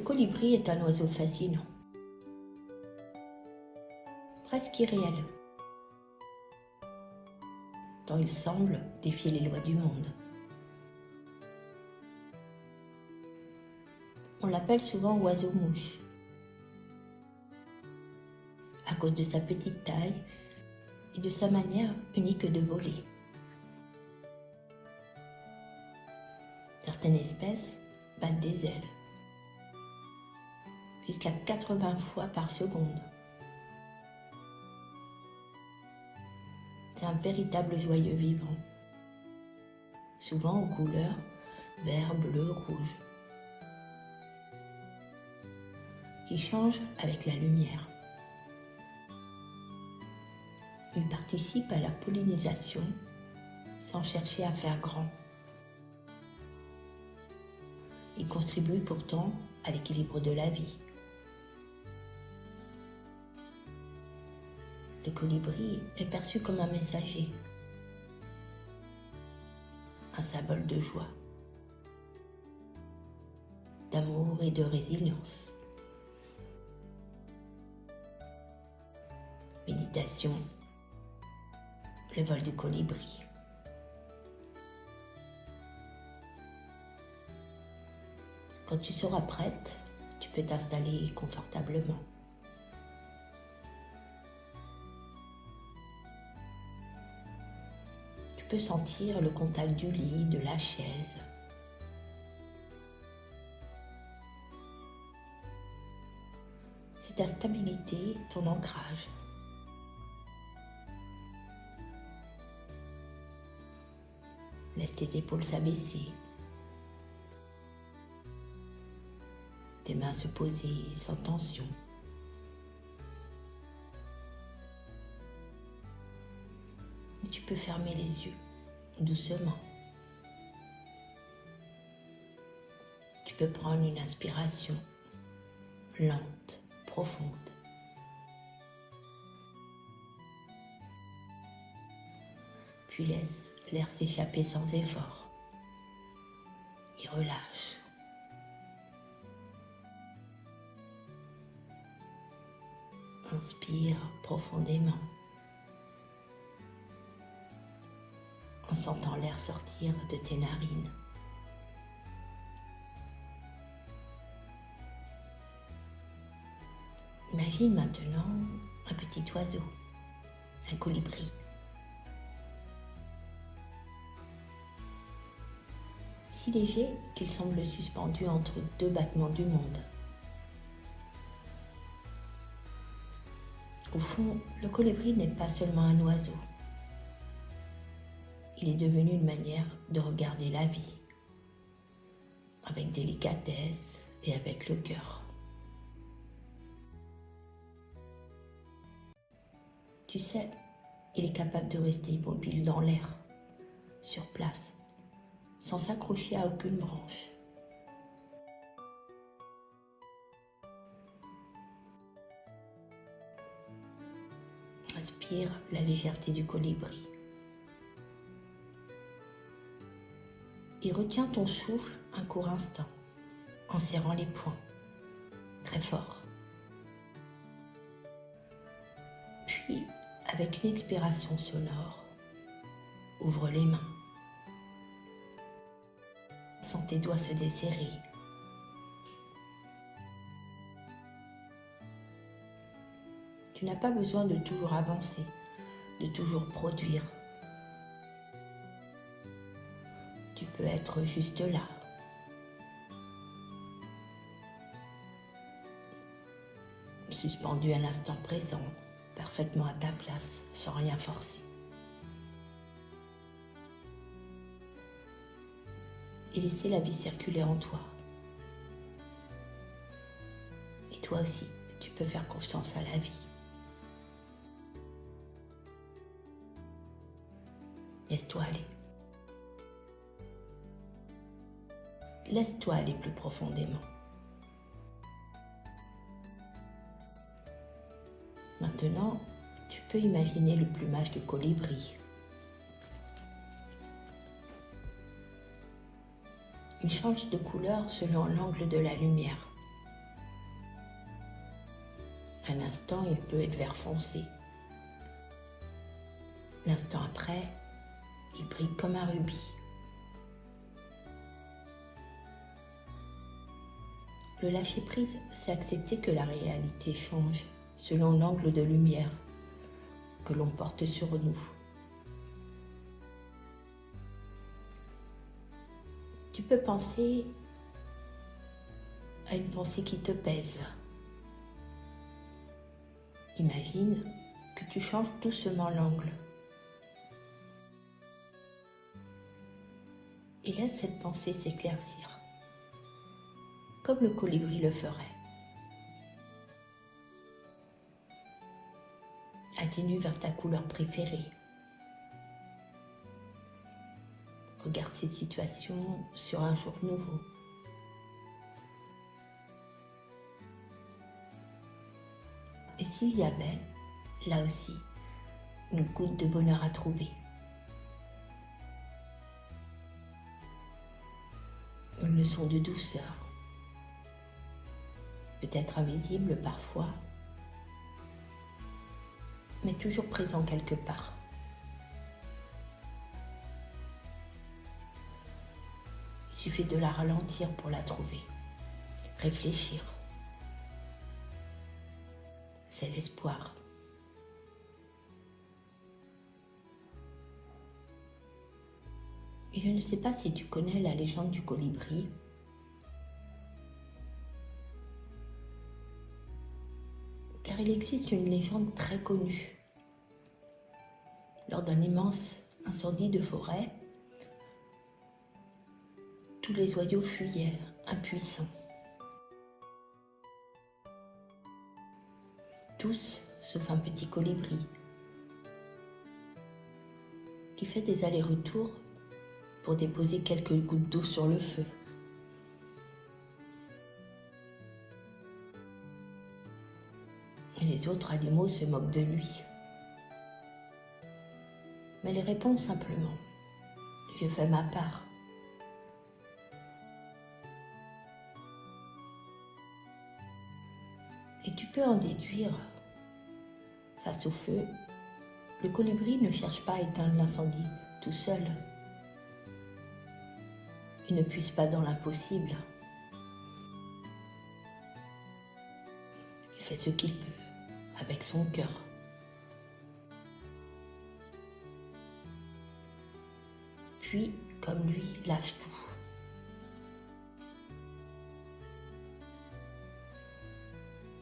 colibri est un oiseau fascinant, presque irréel, tant il semble défier les lois du monde. On l'appelle souvent oiseau-mouche, à cause de sa petite taille et de sa manière unique de voler. Certaines espèces battent des ailes, jusqu'à 80 fois par seconde. C'est un véritable joyeux vivant, souvent aux couleurs vert, bleu, rouge, qui change avec la lumière. Il participe à la pollinisation sans chercher à faire grand. Il contribue pourtant à l'équilibre de la vie. Le colibri est perçu comme un messager, un symbole de joie, d'amour et de résilience. Méditation, le vol du colibri. Quand tu seras prête, tu peux t'installer confortablement. Tu peux sentir le contact du lit, de la chaise. C'est ta stabilité, ton ancrage. Laisse tes épaules s'abaisser. Tes mains se poser sans tension. Et tu peux fermer les yeux doucement. Tu peux prendre une inspiration lente, profonde. Puis laisse l'air s'échapper sans effort. Et relâche. Inspire profondément, en sentant l'air sortir de tes narines. Imagine maintenant un petit oiseau, un colibri. Si léger qu'il semble suspendu entre deux battements du monde. Au fond, le colibri n'est pas seulement un oiseau. Il est devenu une manière de regarder la vie, avec délicatesse et avec le cœur. Tu sais, il est capable de rester immobile dans l'air, sur place, sans s'accrocher à aucune branche. Inspire la légèreté du colibri. Et retiens ton souffle un court instant, en serrant les poings, très fort. Puis, avec une expiration sonore, ouvre les mains. Sens tes doigts se desserrer. Tu n'as pas besoin de toujours avancer, de toujours produire. Tu peux être juste là. Suspendu à l'instant présent, parfaitement à ta place, sans rien forcer. Et laisser la vie circuler en toi. Et toi aussi, tu peux faire confiance à la vie. Laisse-toi aller. Laisse-toi aller plus profondément. Maintenant, tu peux imaginer le plumage du colibri. Il change de couleur selon l'angle de la lumière. Un instant, il peut être vert foncé. L'instant après, il brille comme un rubis. Le lâcher-prise, c'est accepter que la réalité change selon l'angle de lumière que l'on porte sur nous. Tu peux penser à une pensée qui te pèse. Imagine que tu changes doucement l'angle et laisse cette pensée s'éclaircir, comme le colibri le ferait. Atténue vers ta couleur préférée. Regarde cette situation sur un jour nouveau. Et s'il y avait, là aussi, une goutte de bonheur à trouver. Une leçon de douceur, peut-être invisible parfois, mais toujours présent quelque part. Il suffit de la ralentir pour la trouver. Réfléchir. C'est l'espoir. Et je ne sais pas si tu connais la légende du colibri. Car il existe une légende très connue. Lors d'un immense incendie de forêt, tous les oiseaux fuyaient, impuissants. Tous, sauf un petit colibri, qui fait des allers-retours pour déposer quelques gouttes d'eau sur le feu. Et les autres animaux se moquent de lui. Mais il répond simplement, « Je fais ma part ». Et tu peux en déduire, face au feu, le colibri ne cherche pas à éteindre l'incendie tout seul. Il ne puise pas dans l'impossible. Il fait ce qu'il peut, avec son cœur. Puis, comme lui, lâche tout.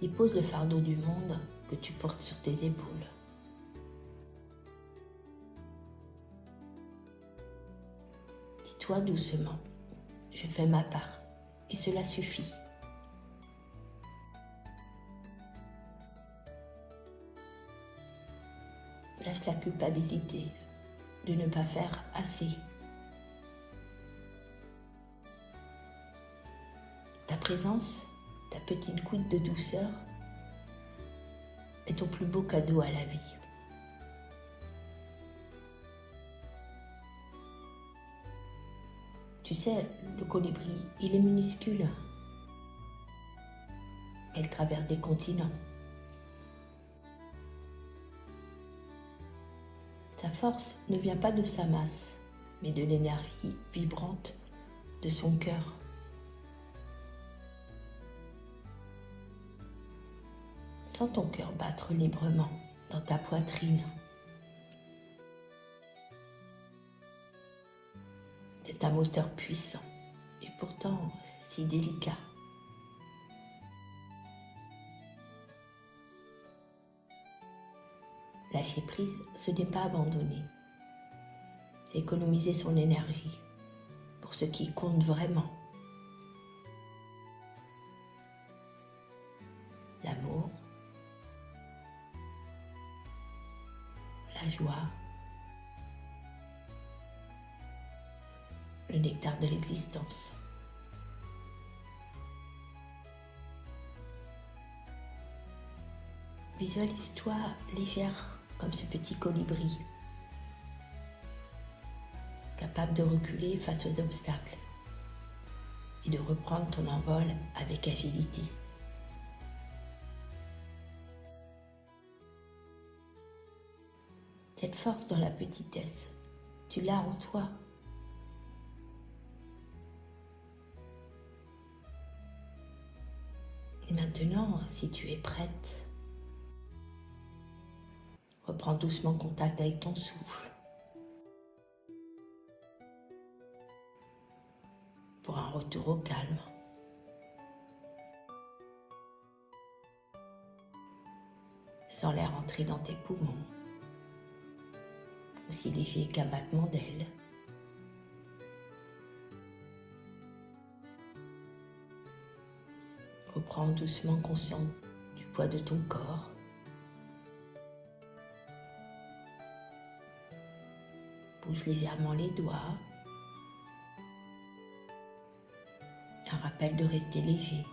Dépose le fardeau du monde que tu portes sur tes épaules. Dis-toi doucement, je fais ma part, et cela suffit. Lâche la culpabilité de ne pas faire assez. Ta présence, ta petite goutte de douceur, est ton plus beau cadeau à la vie. Tu sais, le colibri, il est minuscule. Il traverse des continents. Sa force ne vient pas de sa masse, mais de l'énergie vibrante de son cœur. Sens ton cœur battre librement dans ta poitrine. C'est un moteur puissant et pourtant si délicat. Lâcher prise, ce n'est pas abandonner. C'est économiser son énergie pour ce qui compte vraiment. L'amour, la joie, le nectar de l'existence. Visualise-toi légère comme ce petit colibri, capable de reculer face aux obstacles et de reprendre ton envol avec agilité. Cette force dans la petitesse, tu l'as en toi. Et maintenant, si tu es prête, reprends doucement contact avec ton souffle pour un retour au calme. Sens l'air entrer dans tes poumons, aussi léger qu'un battement d'ailes. Reprends doucement conscience du poids de ton corps. Bouge légèrement les doigts. Un rappel de rester léger,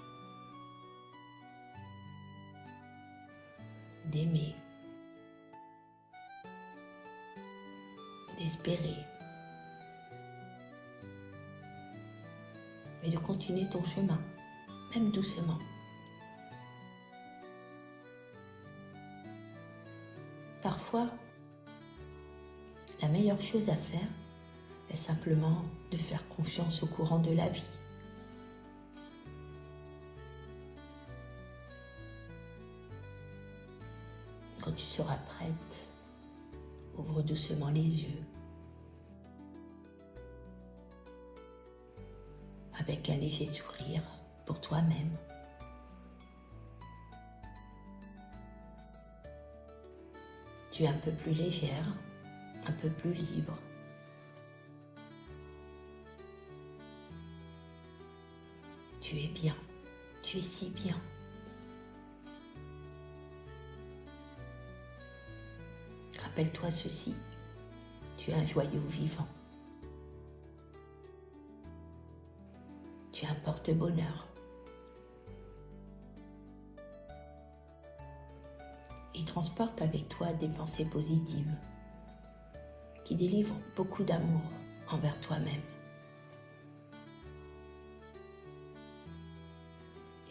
d'aimer, d'espérer et de continuer ton chemin, même doucement. Parfois, la meilleure chose à faire est simplement de faire confiance au courant de la vie. Quand tu seras prête, ouvre doucement les yeux. Avec un léger sourire pour toi-même. Tu es un peu plus légère, un peu plus libre. Tu es bien, tu es si bien. Rappelle-toi ceci, tu es un joyau vivant. Tu es un porte-bonheur. Et transporte avec toi des pensées positives qui délivrent beaucoup d'amour envers toi-même.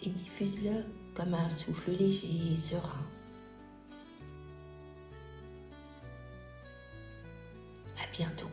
Et diffuse-le comme un souffle léger et serein. À bientôt.